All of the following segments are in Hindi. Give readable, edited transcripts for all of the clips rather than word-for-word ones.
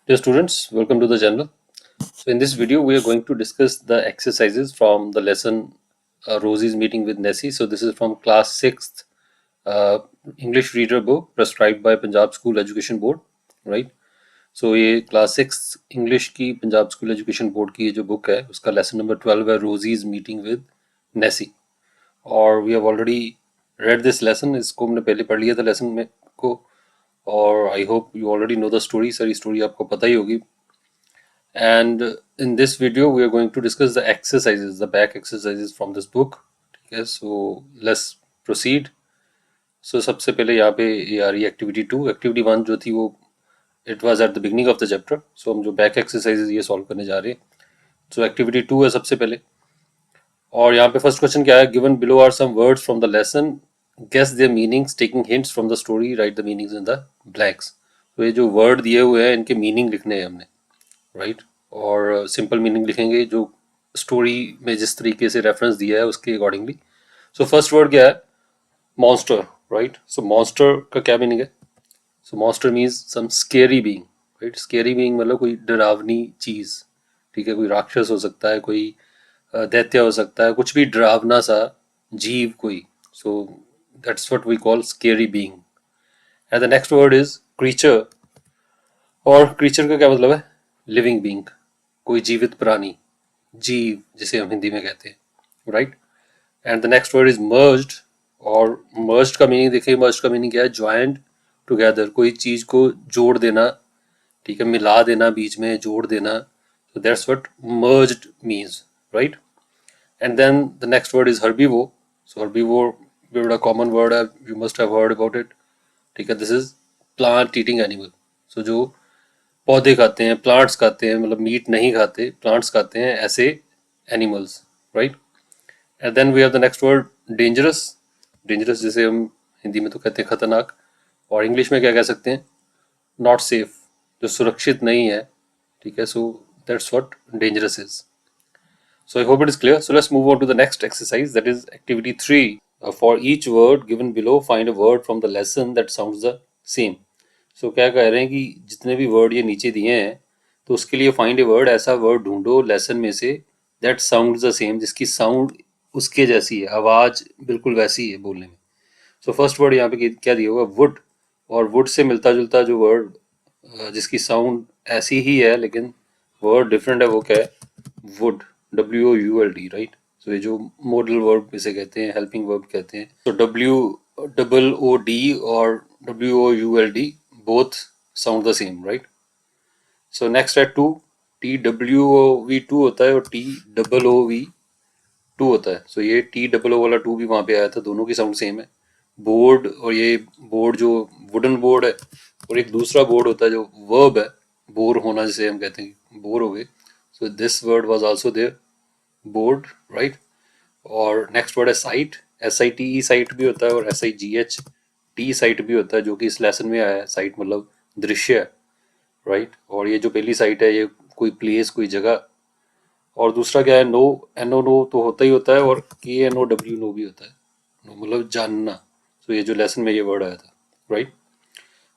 Dear students, welcome to the channel. So in this video, we are going to discuss the exercises from the lesson Rosie's meeting with Nessie. So this is from class 6th uh, English reader book prescribed by Punjab School Education Board, right? So ये क्लास 6 इंग्लिश की पंजाब स्कूल एजुकेशन बोर्ड की ये जो बुक है उसका लेसन नंबर 12 है रोजीज मीटिंग विद नेसी और we have already read this lesson इसको हमने पहले पढ़ लिया था लेसन में को और आई hope you already know the story सारी स्टोरी आपको पता ही होगी. And in this video we are going to discuss the exercises, the back exercises from this book. ठीक है, so let's proceed. So सबसे पहले यहाँ पे ये आ रही है एक्टिविटी 2. एक्टिविटी 1 जो थी वो it was at the beginning of the chapter. So हम जो बैक एक्सरसाइजेज ये सॉल्व करने जा रहे हैं. सो एक्टिविटी 2 है सबसे पहले और यहाँ पे फर्स्ट क्वेश्चन क्या है, given below are some words from the lesson, guess their meanings taking hints from the story, write the meanings in the blanks. तो ये जो वर्ड दिए हुए हैं इनके मीनिंग लिखने हैं हमने, राइट और सिंपल मीनिंग लिखेंगे जो स्टोरी में जिस तरीके से रेफरेंस दिया है उसके अकॉर्डिंगली. सो फर्स्ट वर्ड क्या है, मॉन्स्टर, राइट. सो मॉन्स्टर का क्या मीनिंग है? So monster means some scary being, right. Scary being मतलब कोई डरावनी चीज, ठीक है, कोई राक्षस हो सकता है, कोई दैत्य हो सकता है, कुछ भी डरावना सा जीव कोई. So that's what we call scary being. And the next word is creature. और क्रीचर का क्या मतलब है? लिविंग बीइंग, कोई जीवित प्राणी, जीव जिसे हम हिंदी में कहते हैं, right. And the next word is merged. और मर्ज्ड का मीनिंग देखिए, मर्ज्ड का मीनिंग क्या है? ज्वाइंट टुगेदर, कोई चीज को जोड़ देना, ठीक है, मिला देना, बीच में जोड़ देना. so that's what merged means, right. And then the next word is herbivore. So herbivore भी बड़ा कॉमन वर्ड है, you must have heard about it, ठीक है. This is plant eating animal. So जो पौधे खाते हैं, प्लांट्स खाते हैं, मतलब मीट नहीं खाते, प्लांट्स खाते हैं, ऐसे animals, right. And then we have the next word dangerous. Dangerous जिसे हम हिंदी में तो कहते हैं खतरनाक, और इंग्लिश में क्या कह सकते हैं? नॉट सेफ, जो सुरक्षित नहीं है, ठीक है. So that's what dangerous is. So I hope it is clear. So let's move on to the next exercise, that is activity 3. For each word given below, find a word from the lesson that sounds the same. So क्या कह रहे हैं कि जितने भी वर्ड ये नीचे दिए हैं तो उसके लिए फाइंड ए वर्ड, ऐसा वर्ड ढूंढो लेसन में say that sounds the same, जिसकी साउंड उसके जैसी है, आवाज बिल्कुल वैसी है बोलने में. सो फर्स्ट वर्ड यहाँ पे क्या दिया हुआ? वुड. और वुड से मिलता जुलता जो वर्ड जिसकी साउंड ऐसी ही है लेकिन वर्ड डिफरेंट है, वो क्या है? वुड. WOULD, right. सो ये जो मॉडल वर्ब इसे कहते हैं, हेल्पिंग वर्ब कहते हैं. तो WOOD और WOULD both sound the same, right. So next है टू. TWOV2 होता है और TOOV2 होता है. सो ये TOO वाला टू भी वहां पे आया था, दोनों की साउंड सेम है. बोर्ड, और ये बोर्ड जो वुडन बोर्ड है, और एक दूसरा बोर्ड होता है जो वर्ब है, बोर होना जिसे हम कहते हैं, बोर हो गए. So this word was also there, board, right. और नेक्स्ट वर्ड है साइट. SITE साइट भी होता है और SIGHT साइट भी होता है, जो कि इस लेसन में आया है. साइट मतलब दृश्य, राइट. और ये जो पहली साइट है ये कोई प्लेस, कोई जगह. और दूसरा क्या है? नो. NO नो तो होता ही होता है, और KNOW नो भी होता है, नो मतलब जानना. तो ये जो लेसन में ये वर्ड आया था, राइट.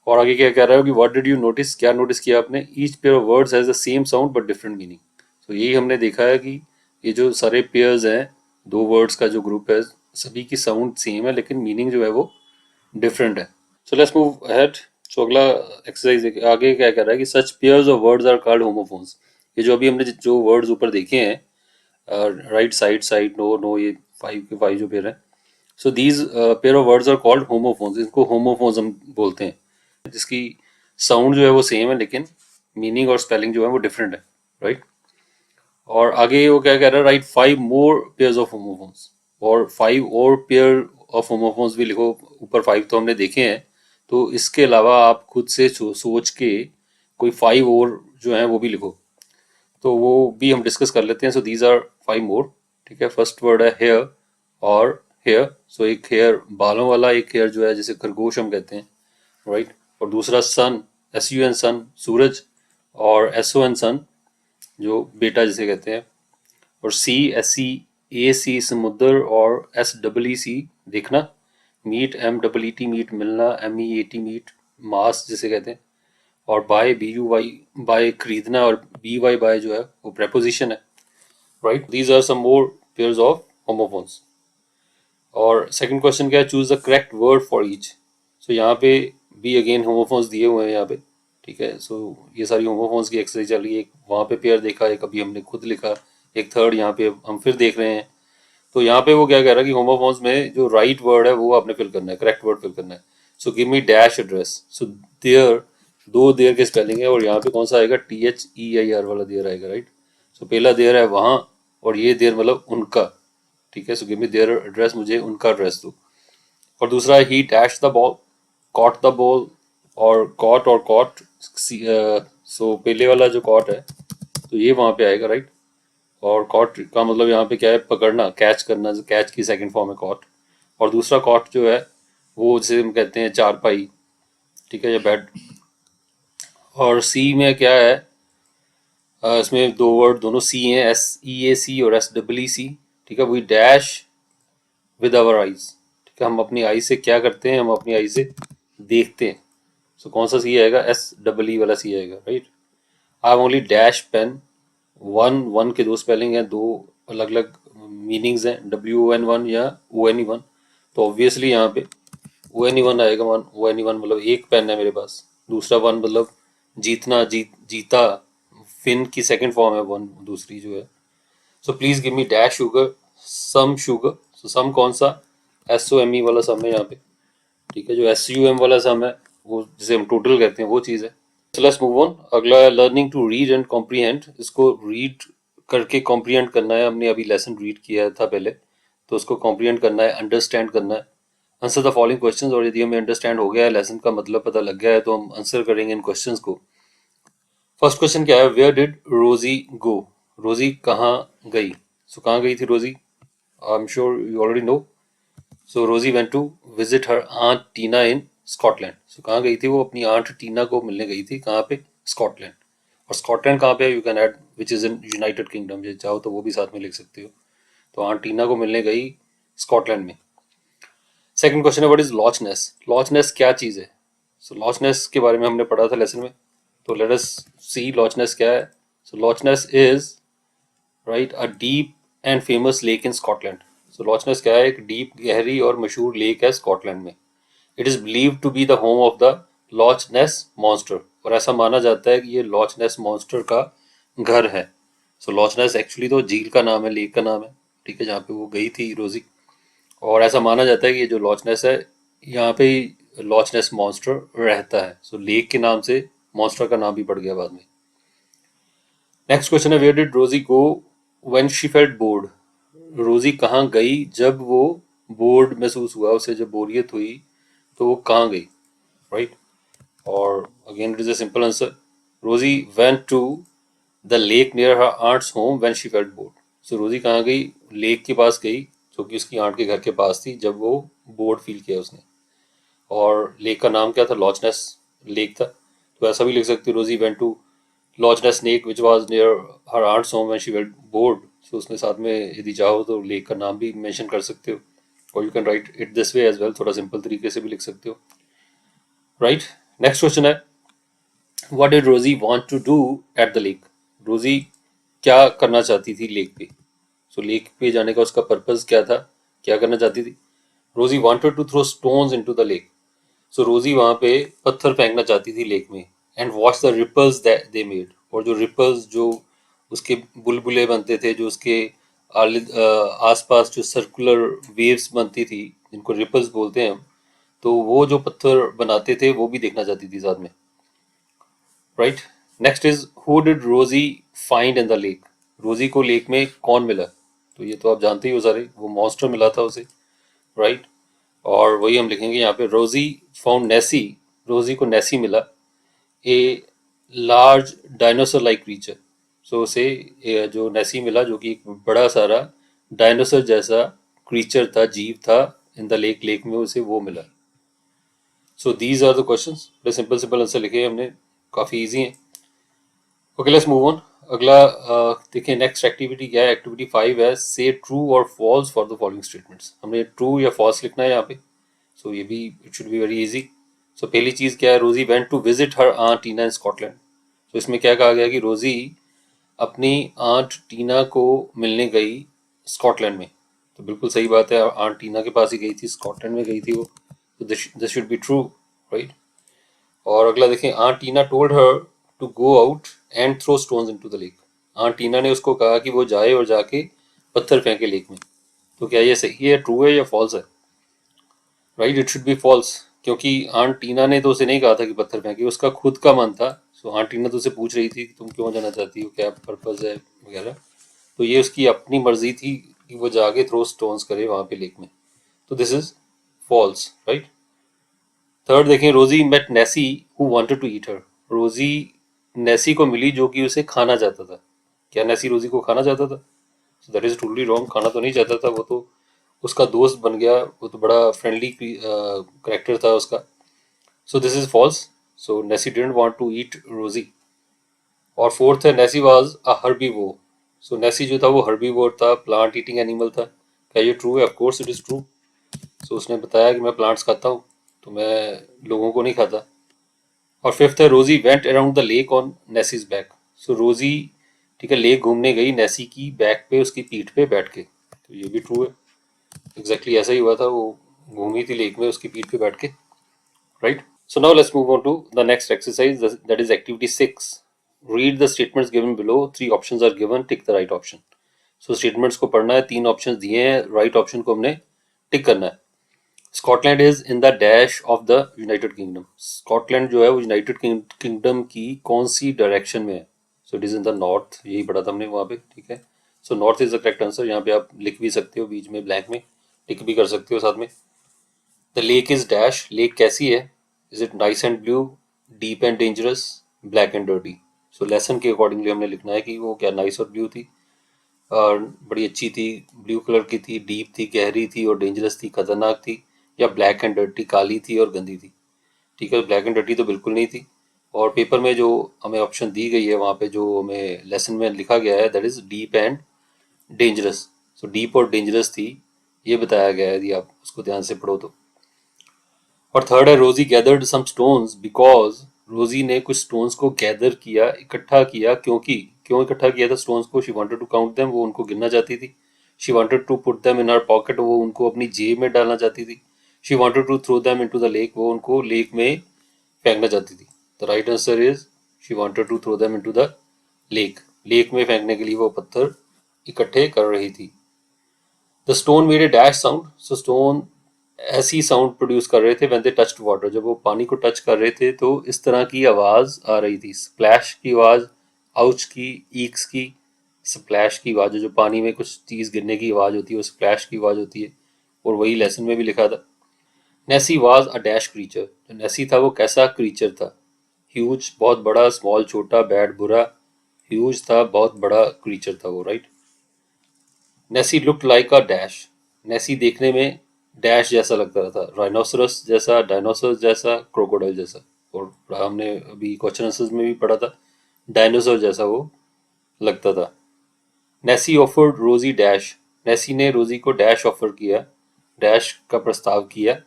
और आगे क्या कह रहा है कि व्हाट डिड यू नोटिस, क्या नोटिस किया आपने? Each pair of words has the same sound but different meaning. तो यही हमने देखा है कि ये जो सारे पेयर्स हैं, दो वर्ड्स का जो ग्रुप है, सभी की साउंड सेम है लेकिन मीनिंग जो है वो डिफरेंट है. So let's move ahead. So अगला एक्सरसाइज आगे क्या कह रहा है कि such pairs of words are called homophones. ये जो अभी हमने जो वर्ड्स ऊपर देखे हैं, right, side, side, no, no, ये 5 के 5 जो पेयर है. So these pair of words are called homophones. इनको होमोफोन्स हम बोलते हैं, जिसकी साउंड जो है वो सेम है लेकिन मीनिंग और स्पेलिंग जो है वो डिफरेंट है, राइट. और आगे वो क्या कह रहा है? Right 5 more pairs of homophones. और 5 और पेयर ऑफ होमोफोन्स भी लिखो. ऊपर 5 तो हमने देखे हैं, तो इसके अलावा आप खुद से सोच के कोई 5 और जो है वो भी लिखो, तो वो भी हम डिस्कस कर लेते हैं. सो दीज आर 5 मोर, ठीक है. फर्स्ट वर्ड है हेयर और हेयर. सो एक हेयर बालों वाला, एक हेयर जो है जिसे खरगोश हम कहते हैं, राइट. और दूसरा सन, SUN सन, सूरज. और SON सन, जो बेटा जिसे कहते हैं. और SEAC समुद्र. और SEEC देखना. मीट, MEET मीट मिलना. MEAT मीट, मास जिसे कहते हैं. और बाय BUY बाय खरीदना और BY बाय जो है वो preposition है, right? These are some more pairs of homophones. और सेकंड क्वेश्चन क्या है, choose the correct word for each. So यहाँ पे भी अगेन होमोफोन्स दिए हुए हैं यहाँ पे, ठीक है. सो ये सारी होमोफोन्स की एक्सरसाइज चल रही है. एक वहाँ पे पेयर देखा, एक अभी हमने खुद लिखा, एक थर्ड यहाँ पे हम फिर देख रहे हैं. तो यहाँ पे वो क्या कह रहा है कि होमोफोन्स में जो राइट वर्ड है वो आपने फिल करना है, करेक्ट वर्ड फिल करना है. So give me dash address. So there, दो देयर के स्पेलिंग है और यहाँ पे कौन सा आएगा, THEIR वाला देयर आएगा, राइट. सो पहला देयर है वहाँ और ये देयर मतलब उनका, ठीक है. So give me their address, मुझे उनका एड्रेस दो. और दूसरा है he dash the ball, caught the ball. और कॉट, सो पहले वाला जो कॉट है तो ये वहां पे आएगा, राइट. और कॉट का मतलब यहाँ पे क्या है, पकड़ना, कैच करना, कैच की सेकंड फॉर्म है कॉट. और दूसरा कॉट जो है वो जिसे हम कहते हैं चारपाई, ठीक है, या बेड. और सी में क्या है, इसमें दो वर्ड दोनों सी हैं, SEAC और SEEC, ठीक है. वही डैश विद आवर आईज, ठीक है. हम अपनी आई से क्या करते हैं, हम अपनी आई से देखते हैं. सो कौन सा सी आएगा, SEE वाला सी आएगा, right. I only dash pen. One, one के दो स्पेलिंग हैं, दो अलग अलग मीनिंग्स हैं, WON1 या ONE1. तो ऑब्वियसली यहाँ पे ONE1 आएगा. वन, ONE1 मतलब एक पेन है मेरे पास. दूसरा वन मतलब जीतना, जीता, फिन की सेकंड फॉर्म है वन दूसरी जो है. So please give me dash sugar, some sugar. So some कौन सा, SOME वाला सम है यहाँ पे, ठीक है. जो SUM वाला सम है वो जिसे हम टोटल कहते हैं वो चीज़ है. So let's move on. अगला है learning to read and comprehend. इसको रीड करके कॉम्प्रीहेंड करना है. हमने अभी लेसन रीड किया था पहले, तो उसको कॉम्प्रीहेंड करना है, अंडरस्टैंड करना है. Answer the following questions. और यदि हमें अंडरस्टैंड हो गया है, लेसन का मतलब पता लग गया है, तो हम आंसर करेंगे इन क्वेश्चंस को. फर्स्ट क्वेश्चन क्या है, वेयर डिड रोजी गो. रोजी कहाँ गई. सो कहाँ गई थी Rosie, I am sure you already know. So Rosie went to visit her aunt Tina in Scotland. So कहाँ गई थी वो, अपनी आंट टीना को मिलने गई थी. कहाँ पे, स्कॉटलैंड. और स्कॉटलैंड कहाँ पे है, you can add which is in United kingdom. ये चाहो तो वो भी साथ में लिख सकते हो. तो आंट टीना को मिलने गई स्कॉटलैंड में. सेकंड क्वेश्चन है, व्हाट इज लॉचनेस. लॉचनेस क्या चीज है. सो लॉचनेस के बारे में हमने पढ़ा था लेसन में, तो लेट अस सी लॉचनेस क्या है. So Loch Ness is, right, a deep and famous lake in Scotland. So Loch Ness क्या है, एक डीप, गहरी और मशहूर लेक है स्कॉटलैंड में. It is believed to be the home of the Loch Ness monster. और ऐसा माना जाता है कि ये लॉच नेस मॉन्स्टर का घर है. सो लॉच नेस एक्चुअली तो झील का नाम है, लेक का नाम है, ठीक है, जहाँ पे वो गई थी रोजी. और ऐसा माना जाता है कि ये जो लॉच नेस है, यहाँ पे ही लॉच नेस मॉन्स्टर रहता है. सो लेक के नाम से मॉन्स्टर का नाम भी पड़ गया बाद में. नेक्स्ट क्वेश्चन है, वेयर डिड रोजी go when she felt board. रोजी कहाँ गई जब वो बोर्ड महसूस हुआ, उसे जब बोरियत हुई तो वो कहाँ गई, राइट. और again it is a simple answer, Rosie went to the lake near her aunt's home when she felt bored. So Rosie कहाँ गई, लेक के पास गई जो कि उसकी आंट के घर के पास थी जब वो बोर्ड फील किया उसने. और लेक का नाम क्या था, लॉचनेस लेक था. तो ऐसा भी लिख सकते हो, Rosie went to Loch Ness lake which was near her aunt's home when she felt bored. So उसमें साथ में यदि चाहो तो लेक का नाम भी मेंशन कर सकते हो. और you can write it this way as well, थोड़ा सिंपल तरीके से भी लिख सकते हो, राइट. नेक्स्ट क्वेश्चन है, what did Rosie want to do at the lake. Rosie क्या करना चाहती थी लेक पे. सो लेक पे जाने का उसका पर्पस क्या था, क्या करना चाहती थी. Rosie wanted to throw stones into the lake. So Rosie वहां पे पत्थर फेंकना चाहती थी लेक में. And watch the ripples that they made. और जो रिपल्स, जो उसके बुलबुले बनते थे, जो उसके आसपास जो सर्कुलर वेव्स बनती थी, जिनको रिपल्स बोलते हैं हम, तो वो जो पत्थर बनाते थे वो भी देखना चाहती थी साथ में, right. Next is, who did रोजी फाइंड इन द लेक. रोजी को लेक में कौन मिला. तो ये तो आप जानते ही हो सारे, वो मॉन्स्टर मिला था उसे, राइट. और वही हम लिखेंगे यहाँ पे, रोजी फाउंड नेसी. रोजी को नेसी मिला, a large dinosaur like creature. So उसे जो नेसी मिला, जो कि एक बड़ा सारा डायनासोर जैसा क्रीचर था, जीव था इन द लेक, लेक में उसे वो मिला. So these are the questions. बड़े सिंपल सिंपल आंसर लिखे हैं हमने, काफ़ी इजी हैं. Okay let's move on. अगला देखिए, नेक्स्ट एक्टिविटी क्या है. एक्टिविटी 5 है, से ट्रू और false for the following statements. हमने ट्रू या फॉल्स लिखना है यहाँ पे. सो ये भी, it should be very easy. So पहली चीज क्या है, Rosie went to visit her aunt Tina in Scotland. तो इसमें क्या कहा गया कि रोजी अपनी आंट टीना को मिलने गई स्कॉटलैंड में। तो बिल्कुल सही बात है, आंट टीना के पास ही गई थी, स्कॉटलैंड में गई थी वो। तो this should be true, right. और अगला देखें, aunt Tina told her to go out and throw stones into the lake. Aunt Tina ने उसको कहा कि वो जाए और जाके पत्थर फेंके लेक में। तो क्या ये सही है, ट्रू है या फॉल्स है? Right, it should be false, क्योंकि आंट टीना ने तो उसे नहीं कहा था कि पत्थर फेंके, उसका खुद का मन था। सो आंट टीना तो उसे पूछ रही थी कि तुम क्यों जाना चाहती हो, क्या पर्पज है वगैरह। तो ये उसकी अपनी मर्जी थी कि वो जाके थ्रो स्टोन्स करे वहां पे लेक में। तो this is false, right. Third देखें, Rosie met Nessie who wanted to eat her. Rosie Nessie को मिली जो कि उसे खाना चाहता था। क्या नेसी रोजी को खाना चाहता था? So that is totally wrong, खाना तो नहीं चाहता था, वो तो उसका दोस्त बन गया, वो तो बड़ा फ्रेंडली करेक्टर था उसका। So this is false. So Nessie didn't want to eat Rosie. और फोर्थ है, नेसी वाज अ हर्बीवोर। सो नेसी जो था वो हर्बीवोर था, प्लांट ईटिंग एनिमल था। क्या ये ट्रू है? Of course it is true. So उसने बताया कि मैं प्लांट्स खाता हूँ, तो मैं लोगों को नहीं खाता। और फिफ्थ है, Rosie went around the lake on Nessie's back. So Rosie, ठीक है, लेक घूमने गई नेसी की बैक पे, उसकी पीठ पे बैठ के। तो ये भी ट्रू है, एग्जैक्टली ऐसा ही हुआ था, वो घूमी थी लेक में उसकी पीठ पे बैठ के, right. So now let's move on to the next exercise, that is activity 6. Read the statements given below. Three options are given. Tick the right option. So statements को पढ़ना है, तीन options दिए हैं, right option को हमने टिक करना है। Scotland is in the dash of the United kingdom. Scotland जो है वो यूनाइटेड किंगडम की कौन सी डायरेक्शन में है? So it is in the north, यही पढ़ा था हमने वहाँ पे, ठीक है। So north is the correct answer. यहाँ पे आप लिख भी सकते हो बीच में ब्लैंक में, टिक भी कर सकते हो साथ में। The lake is dash, lake कैसी है? Is it nice and blue, deep and dangerous, black and dirty? So lesson के अकॉर्डिंगली हमने लिखना है कि वो क्या नाइस और ब्लू थी, और बड़ी अच्छी थी, ब्लू कलर की थी, डीप थी, गहरी थी, और डेंजरस थी, खतरनाक थी, या ब्लैक एंड डर्टी, काली थी और गंदी थी। ठीक है, ब्लैक एंड डर्टी तो बिल्कुल नहीं थी। और पेपर में जो हमें ऑप्शन दी गई है, वहाँ पे जो हमें लेसन में लिखा गया है, that is deep and dangerous. So deep और डेंजरस थी, ये बताया गया है, यदि आप उसको ध्यान से पढ़ो तो। और थर्ड है, रोजी गैदर्ड सम स्टोन्स बिकॉज, रोजी ने कुछ स्टोन्स को गैदर किया, इकट्ठा किया, क्योंकि, क्यों इकट्ठा किया था स्टोन्स को? She wanted to count them, वो उनको गिनना चाहती थी। She wanted to put them in her pocket, वो उनको अपनी जेब में डालना चाहती थी। She wanted to throw them into the lake, वो उनको लेक में फेंकना चाहती थी। The right answer is she wanted to throw them into the lake. Lake में फेंकने के लिए वो पत्थर इकट्ठे कर रही थी। The stone made a dash sound. So stone ऐसी साउंड प्रोड्यूस कर रहे थे व्हेन दे टच्ड वाटर, जब वो पानी को टच कर रहे थे तो इस तरह की आवाज आ रही थी। स्प्लैश की आवाज, आउच की, ईक्स की, स्प्लैश की आवाज, जो पानी में कुछ चीज गिरने की आवाज होती है वो स्प्लैश की आवाज होती है। और वही लेसन में भी लिखा था। नेसी वाज अ डैश क्रीचर। जो नेसी था वो कैसा क्रीचर था? ह्यूज, बहुत बड़ा, स्मॉल, छोटा, बैड, बुरा। ह्यूज था, बहुत बड़ा क्रीचर था वो, right. Nessie looked like a dash. Nessie देखने में डैश जैसा लगता था, राइनोसरस जैसा, डायनासोर जैसा, क्रोकोडाइल जैसा। और हमने अभी क्वेश्चन आंसर्स में भी पढ़ा था, डायनासोर जैसा वो लगता था। नेसी ऑफर्ड रोजी डैश। नेसी ने रोजी को डैश ऑफर किया, डैश का प्रस्ताव किया।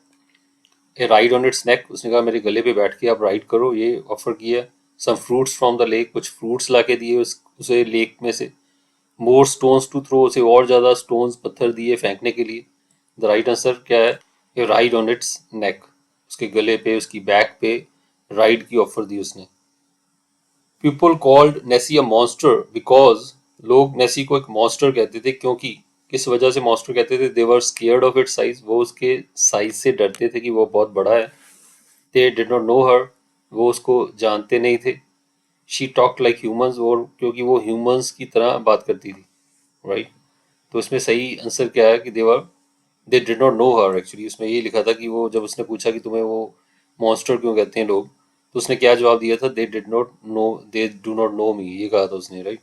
ए राइड ऑन इट्स नेक, उसने कहा मेरे गले पे बैठ के आप राइड करो, ये ऑफर किया। Some fruits from the lake, कुछ फ्रूट्स ला के दिए उसे लेक में से। मोर स्टोन्स टू थ्रो, उसे और ज्यादा स्टोन्स, पत्थर दिए फेंकने के लिए। द राइट आंसर क्या है? ए राइड ऑन इट्स नेक, उसके गले पे, उसकी बैक पे राइड की ऑफर दी उसने। People called Nessie a monster because, लोग नेसी को एक मॉन्स्टर कहते थे, क्योंकि, किस वजह से मॉन्स्टर कहते थे? दे वर स्केयर्ड ऑफ इट्स साइज, वो उसके साइज से डरते थे कि वो बहुत बड़ा है। दे डिड नॉट नो हर, वो उसको जानते नहीं थे। शी टॉक्ड लाइक ह्यूमंस, और क्योंकि वो ह्यूमंस की तरह बात करती थी, राइट। तो इसमें सही आंसर क्या है कि दे did not no her. Actually उसमें ये लिखा था कि वो, जब उसने पूछा कि तुम्हें वो मॉन्स्टर क्यों कहते हैं लोग, तो उसने क्या जवाब दिया था? They did not know, they do not know me, ये कहा था उसने, राइट।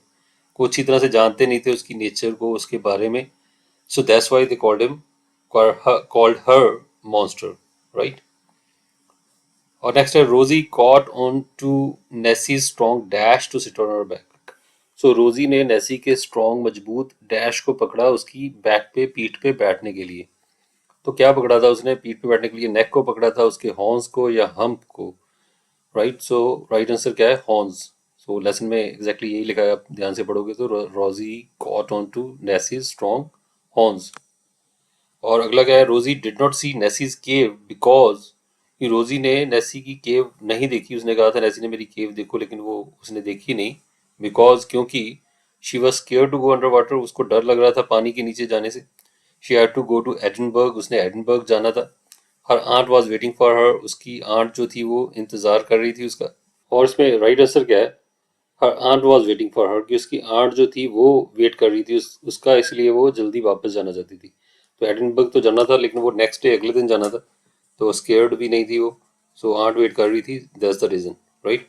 को अच्छी तरह से जानते नहीं थे उसकी नेचर को, उसके बारे में। So that's why they called him, called her monster, right. और नेक्स्ट है, Rosie caught on to Nessie strong dash to sit on her back. So Rosie ने नेसी के स्ट्रॉन्ग, मजबूत डैश को पकड़ा उसकी बैक पे, पीठ पे बैठने के लिए। तो क्या पकड़ा था उसने पीठ पे बैठने के लिए? नेक को पकड़ा था, उसके हॉर्न्स को, या हम्प को? राइट, सो राइट आंसर क्या है? हॉर्न्स। सो लेसन में एग्जैक्टली यही लिखा है, आप ध्यान से पढ़ोगे तो Rosie caught on to Nessie's strong horns. और अगला क्या है? Rosie did not see Nessie's cave because, कि रोजी ने नेसी की केव नहीं देखी। उसने कहा था नेसी ने मेरी केव देखो, लेकिन वो उसने देखी नहीं। बिकॉज, क्योंकि she was scare to go under water, उसको डर लग रहा था पानी के नीचे जाने से। She had to go to Edinburgh, उसने एडिनबर्ग जाना था। Her aunt was waiting for her, उसकी आंट जो थी वो इंतजार कर रही थी उसका। और इसमें राइट आंसर क्या है? Her aunt was waiting for her, कि उसकी आंट जो थी वो वेट कर रही थी उसका, इसलिए वो जल्दी वापस जाना चाहती थी। तो एडिनबर्ग तो जाना था, लेकिन वो नेक्स्ट डे अगले दिन जाना था, तो स्केयर्ड भी नहीं थी वो। सो आंट वेट कर रही थी, that's the reason. Right,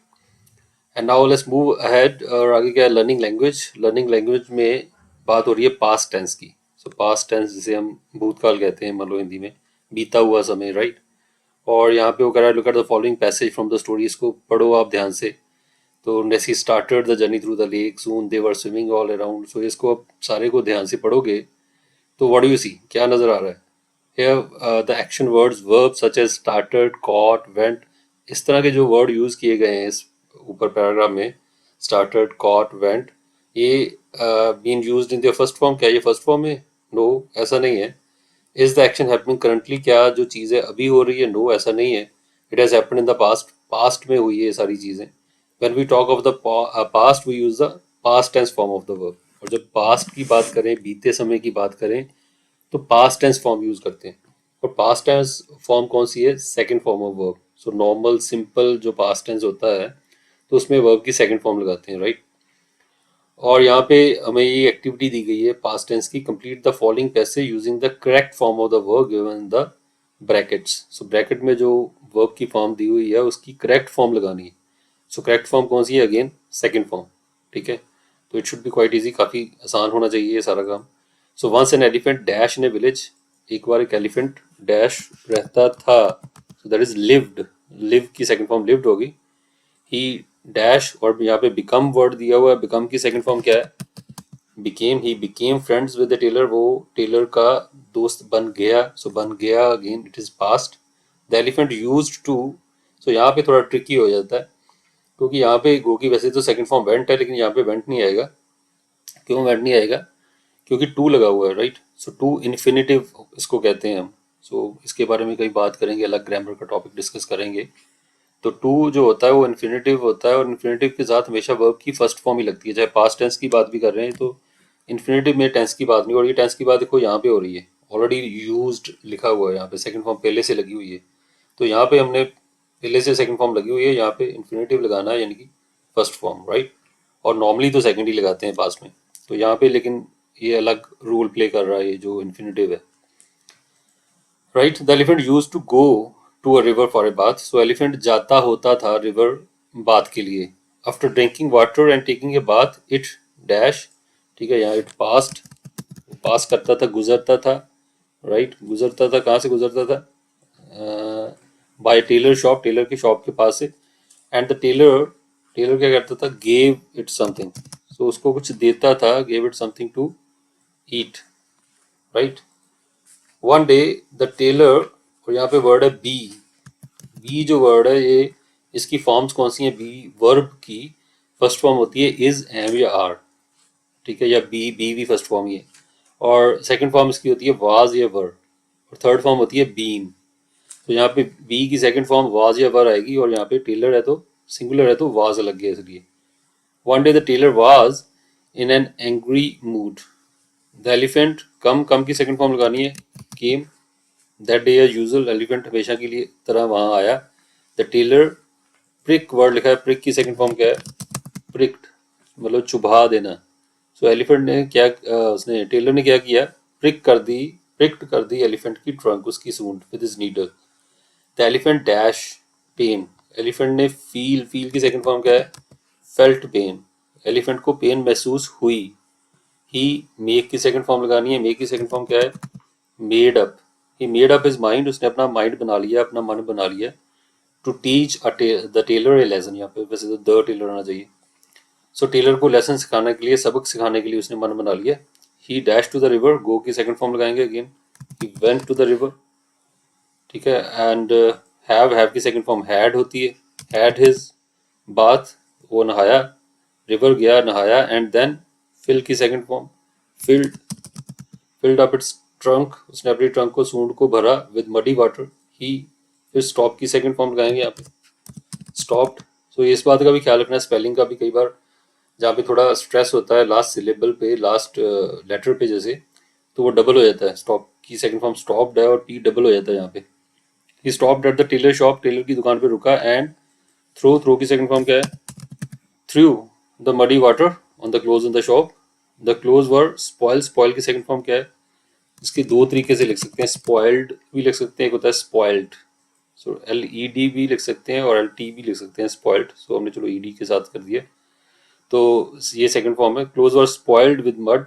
and now let's move ahead. और आगे क्या है? Learning language. लर्निंग लैंग्वेज में बात हो रही है पास्ट टेंस की। सो पास्ट टेंस जिसे हम भूतकाल कहते हैं, मान लो हिंदी में बीता हुआ समय। राइट, और यहाँ पे वो कह रहा है look at the following passage from the story, इसको पढ़ो आप ध्यान से। तो Nessie started the journey through the lake, soon they were swimming all around. So इसको आप सारे को ध्यान से पढ़ोगे तो व्हाट डू यू सी, क्या नजर आ रहा है? Here the action words verb such as started, caught, went, इस तरह के जो वर्ड यूज किए गए हैं इस ऊपर पैराग्राफ में, स्टार्टेड, कॉट, वेंट, ये been used in the first form. क्या ये फर्स्ट फॉर्म है? नो, ऐसा नहीं है। Is the action happening currently, क्या जो चीजें अभी हो रही है? नो, ऐसा नहीं है। It has happened in the past, past में हुई है ये सारी चीजें। When we talk of the past we use the past tense form of the verb. और जब पास्ट की बात करें, बीते समय की बात करें, तो पास्ट टेंस फॉर्म यूज करते हैं। और पास्ट टेंस फॉर्म कौन सी है? Second form of verb. So normal simple जो पास्ट टेंस होता है, तो उसमें वर्ब की सेकंड फॉर्म लगाते हैं। राइट, और यहाँ पे हमें ये एक्टिविटी दी गई है पास्ट टेंस की, complete the following passage using the correct form of the verb given the brackets. So bracket में जो वर्ब की फॉर्म दी हुई है उसकी करेक्ट फॉर्म लगानी है। सो करेक्ट फॉर्म कौन सी है? Again second form. ठीक है, तो it should be quite easy, काफी आसान होना चाहिए ये सारा काम। So once an elephant dash in a village, एक बार एक एलिफेंट डैश रहता था। So that is lived, live की सेकंड फॉर्म लिव्ड होगी। ही डैश, और यहाँ पे बिकम वर्ड दिया हुआ है, बिकम की सेकंड फॉर्म क्या है? Became. He became friends with the tailor, वो टेलर का दोस्त बन गया। सो बन गया, again it is past. The elephant used to, so यहाँ पे थोड़ा ट्रिकी हो जाता है, क्योंकि यहाँ पे गो की वैसे तो सेकंड फॉर्म वेंट है, लेकिन यहाँ पे वेंट नहीं आएगा। क्यों वेंट नहीं आएगा? क्योंकि टू लगा हुआ है। राइट, सो टू इन्फिनेटिव इसको कहते हैं हम। सो इसके बारे में कई बात करेंगे, अलग ग्रामर का टॉपिक डिस्कस करेंगे। तो टू जो होता है वो इन्फिनेटिव होता है, और इन्फिनेटिव के साथ हमेशा वर्ब की फर्स्ट फॉर्म ही लगती है। चाहे पास्ट टेंस की बात भी कर रहे हैं तो इन्फिनेटिव में टेंस की बात नहीं हो रही है। टेंस की बात देखो यहाँ पे हो रही है, ऑलरेडी यूज्ड लिखा हुआ है यहाँ पे, सेकंड फॉर्म पहले से लगी हुई है। तो यहाँ पे हमने पहले से सेकंड फॉर्म लगी हुई है, यहाँ पे इन्फिनेटिव लगाना है, यानी कि फर्स्ट फॉर्म। राइट, और नॉर्मली तो सेकंड ही लगाते हैं पास्ट में, तो यहाँ पे लेकिन ये अलग रोल प्ले कर रहा है ये जो इन्फिनेटिव है। Right, the elephant use to go to a river for a bath. So elephant जाता होता था रिवर बाथ के लिए। After drinking water and taking a bath it dash, ठीक है, यहाँ इट पास्ट, पास करता था, गुजरता था। राइट, गुजरता था, कहाँ से गुजरता था? बाय टेलर शॉप, टेलर की शॉप के पास से। एंड द टेलर, टेलर क्या करता था? गेव इट समथिंग, सो उसको कुछ देता था, gave it something to eat. Right, one day the tailor, और यहाँ पे वर्ड है बी। बी जो वर्ड है ये, इसकी फॉर्म्स कौन सी हैं? बी वर्ब की फर्स्ट फॉर्म होती है इज, एम या आर। ठीक है, या बी भी फर्स्ट फॉर्म ही है। और सेकंड फॉर्म इसकी होती है वाज या वर, और थर्ड फॉर्म होती है बीन। तो यहाँ पे बी की सेकंड फॉर्म वाज या वर आएगी, और यहाँ पे टेलर है तो सिंगुलर है तो वाज लग गया इसलिए। One day the tailor was in an angry mood. The elephant, come, come की सेकंड फॉर्म लगानी है, came. That day as usual, elephant हमेशा की लिए तरह वहां आया। द टेलर, प्रिक वर्ड लिखा है, प्रिक की सेकंड फॉर्म क्या है? प्रिक्ड, मतलब चुभा देना। सो एलिफेंट ने क्या उसने टेलर ने क्या किया? प्रिक कर दी, प्रिक्ड कर दी एलिफेंट की ट्रंक, उसकी सूंड, with his needle. The elephant dash pain, elephant ने फील, फील की सेकंड फॉर्म क्या है? फेल्ट पेन, एलिफेंट को पेन महसूस हुई। ही, मेक की सेकंड फॉर्म लगानी है, मेक की सेकंड फॉर्म क्या है? Made up, he made up his mind, उसने अपना माइंड बना लिया, अपना मन बना लिया। To teach the tailor a lesson, यहाँ पे वैसे तो द टेलर आना चाहिए। सो टेलर को लेसन सिखाने के लिए, सबक सिखाने के लिए उसने मन बना लिया। He dash to the river, go की सेकंड फॉर्म लगाएंगे again, he went to the river. ठीक है। एंड हैव की सेकंड फॉर्म हैड होती है। हैड हिज बाथ, वो नहाया, रिवर गया नहाया, एंड देन फिल की second form field, filled up it's trunk, उसने अपनी ट्रंक को सूंड को भरा विद मडी वाटर ही। फिर स्टॉप की सेकंड फॉर्म लगाएंगे यहाँ पे स्टॉप्ड। सो इस बात का भी ख्याल रखना है स्पेलिंग का भी, कई बार जहाँ पे थोड़ा स्ट्रेस होता है लास्ट सिलेबल पे, लास्ट लेटर पे जैसे, तो वो डबल हो जाता है। स्टॉप की सेकंड फॉर्म स्टॉप्ड है और टी डबल हो जाता है यहाँ पे। He stopped at the tailor shop, tailor की दुकान पे रुका। एंड थ्रो की सेकंड फॉर्म क्या है threw the muddy water on the clothes in the shop, the clothes were spoil, spoil की सेकंड फॉर्म क्या है, इसकी दो तरीके से लिख सकते हैं, स्पॉइल्ड भी लिख सकते हैं, एक होता है स्पॉइल्ड, सो LED भी लिख सकते हैं और LT भी लिख सकते हैं स्पॉइल्ड, सो हमने चलो ED के साथ कर दिया। तो ये सेकंड फॉर्म है। Clothes were spoiled with mud,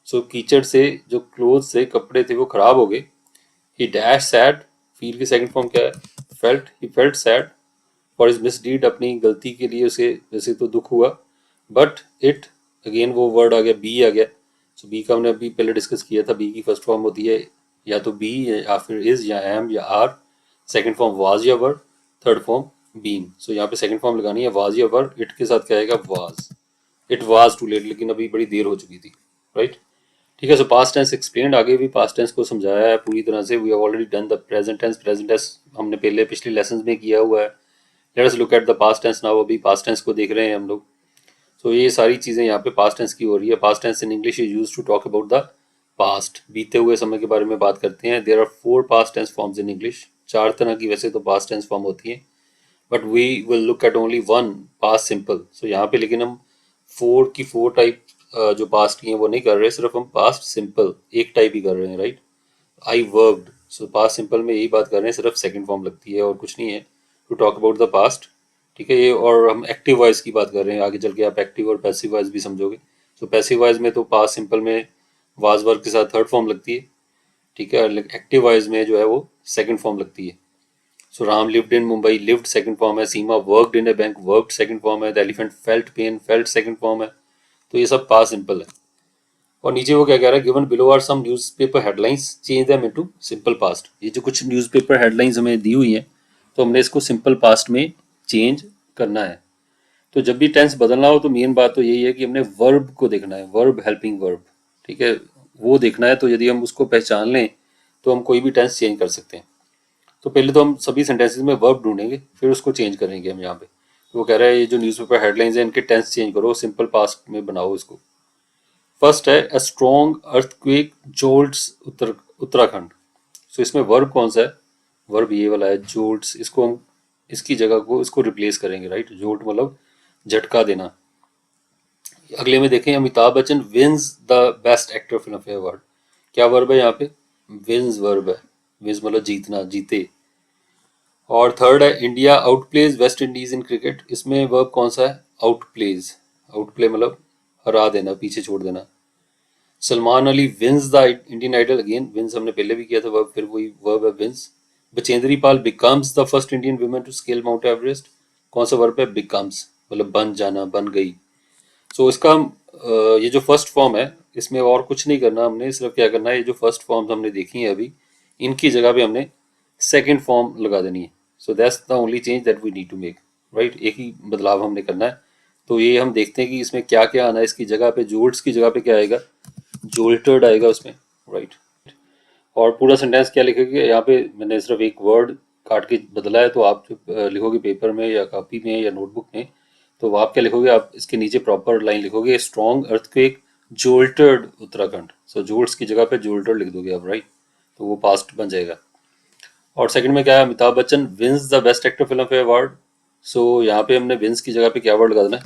so कीचड़ से जो क्लोथ से कपड़े थे वो खराब हो गए। ही डैश सैड, फील की सेकंड फॉर्म क्या है felt, he felt sad for his misdeed, अपनी गलती के लिए उसे वैसे तो दुख हुआ, बट इट, अगेन वो वर्ड आ गया बी आ गया। सो बी का हमने अभी पहले डिस्कस किया था, बी की फर्स्ट फॉर्म होती है या तो बी या फिर इज या एम या आर, सेकंड फॉर्म वाज या वर, थर्ड फॉर्म बीन। सो यहाँ पे सेकंड फॉर्म लगानी है वाज या वर, इट के साथ क्या आएगा was, it was too late, लेकिन अभी बड़ी देर हो चुकी थी, राइट। ठीक है। सो पास्ट टेंस एक्सप्लेन्ड, आगे भी पास्ट टेंस को समझाया है पूरी तरह से। We have already done the present tense, present tense हमने पहले पिछले लेसन में किया हुआ है। Let us look at the past tense now, अभी पास्ट टेंस को देख रहे हैं हम लोग। तो ये सारी चीजें यहाँ पे पास्ट टेंस की हो रही है। Past tense in English is used to talk about the past, बीते हुए समय के बारे में बात करते हैं। There are 4 past tense forms in English, 4 तरह की वैसे तो पास्ट टेंस फॉर्म होती है, but we will look at only one, past simple. So यहाँ पे लेकिन हम 4 की 4 टाइप जो पास्ट की हैं वो नहीं कर रहे, सिर्फ हम पास्ट सिंपल एक टाइप ही कर रहे हैं, right. I worked, so past simple में यही बात कर रहे हैं, सिर्फ सेकंड फॉर्म लगती है और कुछ नहीं है, to talk about the past. ठीक है। ये और हम एक्टिव वॉइस की बात कर रहे हैं, आगे चल के आप एक्टिव और पैसिव वॉइस भी समझोगे। सो पैसिव वॉइस में तो पास्ट सिंपल में वाज वर्क के साथ थर्ड फॉर्म लगती है, ठीक है। एक्टिव वॉइस में जो है वो सेकंड फॉर्म लगती है। So Ram lived in Mumbai, lived second form है। Seema worked in a bank, worked second form है। The elephant felt pain, felt second form है। तो ये सब पास्ट सिंपल है। और नीचे वो क्या कह रहा है, given below are some newspaper headlines, change them into simple past. ये जो कुछ न्यूज़पेपर हेडलाइंस हमें दी हुई हैं, तो हमने इसको सिंपल पास्ट में चेंज करना है। तो जब भी टेंस बदलना हो तो मेन बात तो यही है कि हमने वर्ब को देखना है, वर्ब हेल्पिंग वर्ब, ठीक है, वो देखना है। तो यदि हम उसको पहचान लें तो हम कोई भी टेंस चेंज कर सकते हैं। तो पहले तो हम सभी सेंटेंसेस में वर्ब ढूंढेंगे, फिर उसको चेंज करेंगे हम यहाँ पे। तो वो कह रहा है ये जो न्यूज़पेपर हेडलाइंस है इनके टेंस चेंज करो, सिंपल पास्ट में बनाओ इसको। फर्स्ट है अ स्ट्रॉन्ग अर्थक्वेक जोल्ट्स उत्तराखंड। सो इसमें वर्ब कौन सा है, वर्ब ये वाला है जोल्ट्स, इसको हम इसकी जगह को इसको रिप्लेस करेंगे, राइट। जोल्ट मतलब झटका देना। अगले में देखें, Amitabh Bachchan wins the best actor Filmfare award. क्या वर्ब है यहाँ पे, विंस वर्ब है, विंस मतलब जीतना, जीते। और थर्ड है India outplays West Indies in cricket. इसमें वर्ब कौन सा है, आउटप्लेज, आउटप्ले मतलब हरा देना, पीछे छोड़ देना। Salman Ali wins the Indian Idol, again wins हमने पहले भी किया था वर्ब, फिर वही वर्ब है wins. Bachendri Pal becomes the first Indian women to scale Mount Everest. कौन सा वर्ब है, बिकम्स मतलब बन जाना, बन गई। सो इसका ये जो फर्स्ट फॉर्म है इसमें और कुछ नहीं करना हमने, सिर्फ क्या करना है, ये जो फर्स्ट फॉर्म हमने देखी है अभी, इनकी जगह पे हमने सेकंड फॉर्म लगा देनी है। So that's the only change that we need to make, right. एक ही बदलाव हमने करना है। तो ये हम देखते हैं कि इसमें क्या क्या आना है। इसकी जगह पे जोल्ट्स की जगह पे क्या आएगा, जोल्टेड आएगा उसमें, राइट। और पूरा सेंटेंस क्या लिखेंगे, यहाँ पे मैंने सिर्फ एक वर्ड काट के बदला है। तो आप जो लिखोगे पेपर में या कॉपी में या नोटबुक में, तो आप क्या लिखोगे, आप इसके नीचे प्रॉपर लाइन लिखोगे, स्ट्रॉन्ग अर्थक्वेक जोल्टेड उत्तराखंड। सो जोल्ट्स की जगह पे जोल्टेड लिख दोगे आप, राइट। तो वो पास्ट बन जाएगा। और सेकंड में क्या है, Amitabh Bachchan wins the best actor Filmfare award. So यहाँ पे हमने विंस की जगह पे क्या वर्ड लगा देना है,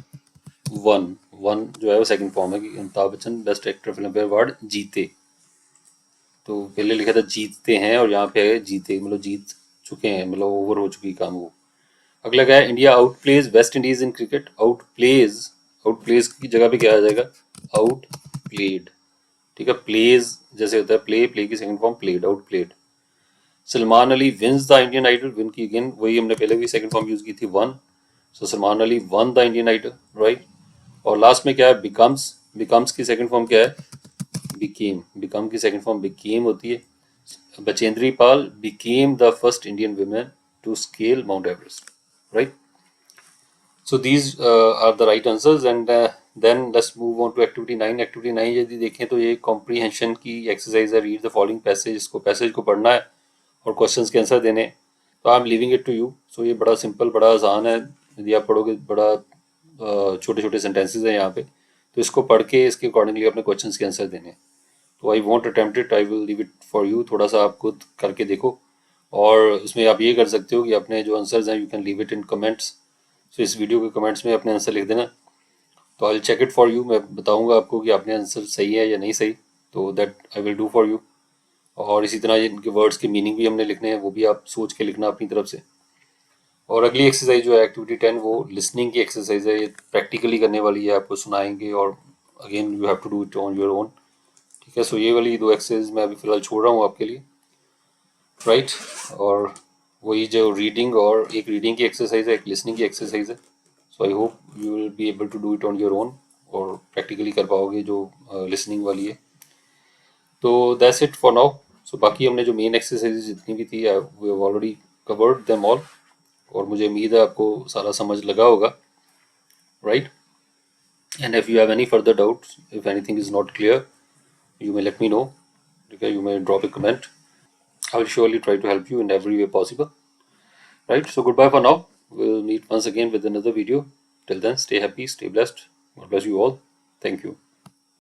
वन। वन जो है वो सेकंड फॉर्म है कि Amitabh Bachchan best actor Filmfare award जीते। तो पहले लिखा था जीतते हैं और यहाँ पे है जीते, मतलब जीत चुके हैं, मतलब ओवर हो चुकी काम वो। अगला क्या है, India outplays West Indies in cricket. Outplays, outplays की जगह पे क्या आ जाएगा, आउट प्लेड, ठीक है। प्लेज जैसे होता है प्ले, प्ले की second form played, outplayed. Salman Ali wins the Indian Idol, win की अगेन वही हमने पहले भी सेकंड फॉर्म यूज की थी, won. So Salman Ali won the Indian Idol, right. और लास्ट में क्या है, बिकम्स, बिकम्स की सेकंड फॉर्म क्या है, बिकेम, बिकम की सेकंड फॉर्म बिकेम होती है। Bachendri Pal became the first Indian woman to scale Mount Everest, right? So these are the right answers, and then let's move on to activity 9. Activity 9 यदि देखें तो ये comprehension की exercise है. Read the following passage. इसको passage को पढ़ना है और questions के आंसर देने. तो I am leaving it to you. So ये बड़ा सिंपल, बड़ा आसान है. यदि आप पढ़ोगे, बड़ा छोटे छोटे सेंटेंसेज हैं यहाँ पे, तो इसको पढ़ के इसके अकॉर्डिंगली अपने क्वेश्चंस के आंसर देने. तो I want attempt it, I will leave it for you. थोड़ा सा आप खुद करके देखो, और उसमें आप ये कर सकते हो कि अपने जो आंसर्स हैं you can leave it in comments. So इस वीडियो के कमेंट्स में अपने आंसर लिख देना. तो I will check it for you. मैं बताऊंगा आपको कि आपने आंसर सही है या नहीं सही. तो that I will do for you. और इसी तरह इनके वर्ड्स के मीनिंग भी हमने लिखने हैं, वो भी आप सोच के लिखना अपनी तरफ से. और अगली एक्सरसाइज जो है एक्टिविटी 10, वो लिसनिंग की एक्सरसाइज है. ये प्रैक्टिकली करने वाली है, आपको सुनाएंगे और again you have to do it on your own. ठीक है. सो ये वाली दो एक्सरसाइज मैं अभी फिलहाल छोड़ रहा हूँ आपके लिए, राइट. और वही जो रीडिंग, और एक रीडिंग की एक्सरसाइज है, एक लिसनिंग की एक्सरसाइज है. So I hope you will be able to do it on your own, और प्रैक्टिकली कर पाओगे जो लिसनिंग वाली है. तो that's it for now. So बाकी हमने जो मेन एक्सरसाइज जितनी भी थी, we have already covered them all. और मुझे उम्मीद है आपको सारा समझ लगा होगा, right. And if you have any further doubts, if anything is not clear, you may let me know. Okay, you may drop a comment. I will surely try to help you in every way possible. Right. So goodbye for now. We'll meet once again with another video. Till then, stay happy, stay blessed. God bless you all. Thank you.